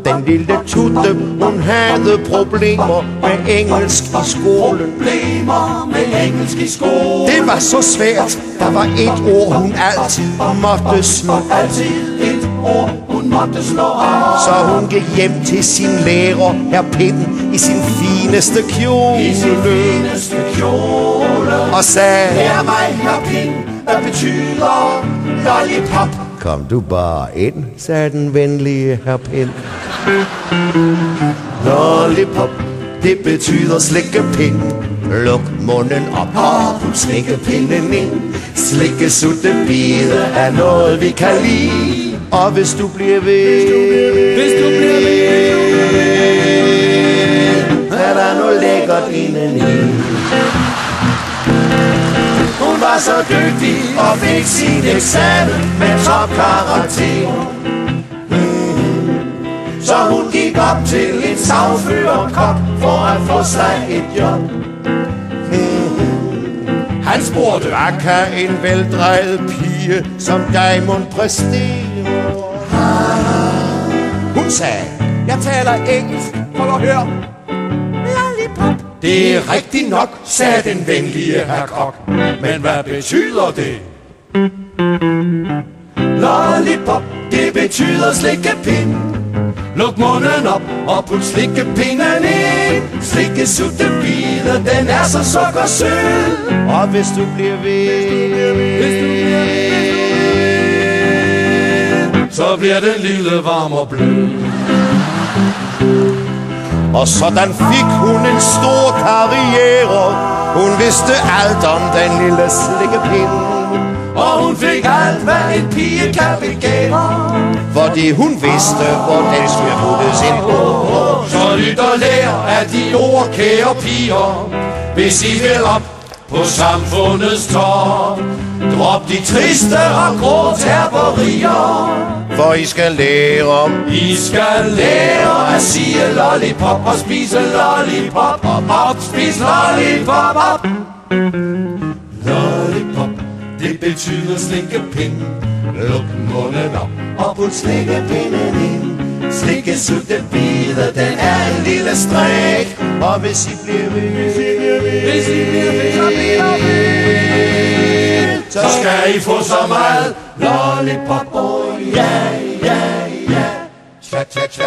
Den lille tutte, hun havde problemer med engelsk i skolen. Det var så svært, der var et ord, hun altid måtte slå. Så hun gik hjem til sin lærer, herr Pind, i sin fineste kjole. Og sagde: Lær mig, herr Pind, hvad betyder lollipop? Kom du bare ind, sagde den venlige herr Pind. Lollipop, det betyder slikkepind. Luk munden op og put slikkepinden ind. Slikke, sutte, bide er noget vi kan lide. Og hvis du bliver ved, er der noget lækkert indeni. Hun var så dygtig og fik sin eksamen med topkarakter. Så hun gik op til en sagførerkop for at få sig et job. Han spurgte: hvad kan en veldrejet pige som dig mon præstere? Hun sagde: jeg taler engelsk, prøv at høre. Lollipop. Det er rigtigt nok, sagde den venlige herr Kok. Men hvad betyder det? Lollipop, det betyder slikkepind. Luk munden op og put slikkepinden ind. Slikke, sutte, bide, den er så sukkersød. Og hvis du bliver ved, så bliver den lille varm og blød. Og sådan fik hun en stor karriere. Hun vidste alt om den lille slikkepind. Og hun fik alt, hvad en pige kan begære. Fordi hun vidste, hvordan skulle puttes ind på. Så lyt og lær af de ord, kære piger. Hvis I vil op på samfundets top, drop de triste og grå terperier. For I skal lære, I skal lære at sige lollipop og spise lollipop og spise lollipop op. Lollipop, det betyder slikkepind. Luk munden op og put slikkepinden ind. Slikke, sutte, bide, den er en lille strik. og hvis I bliver ved, så skal I få så meget lollipop. Oh ja, ja, ja. Tja, tja, tja.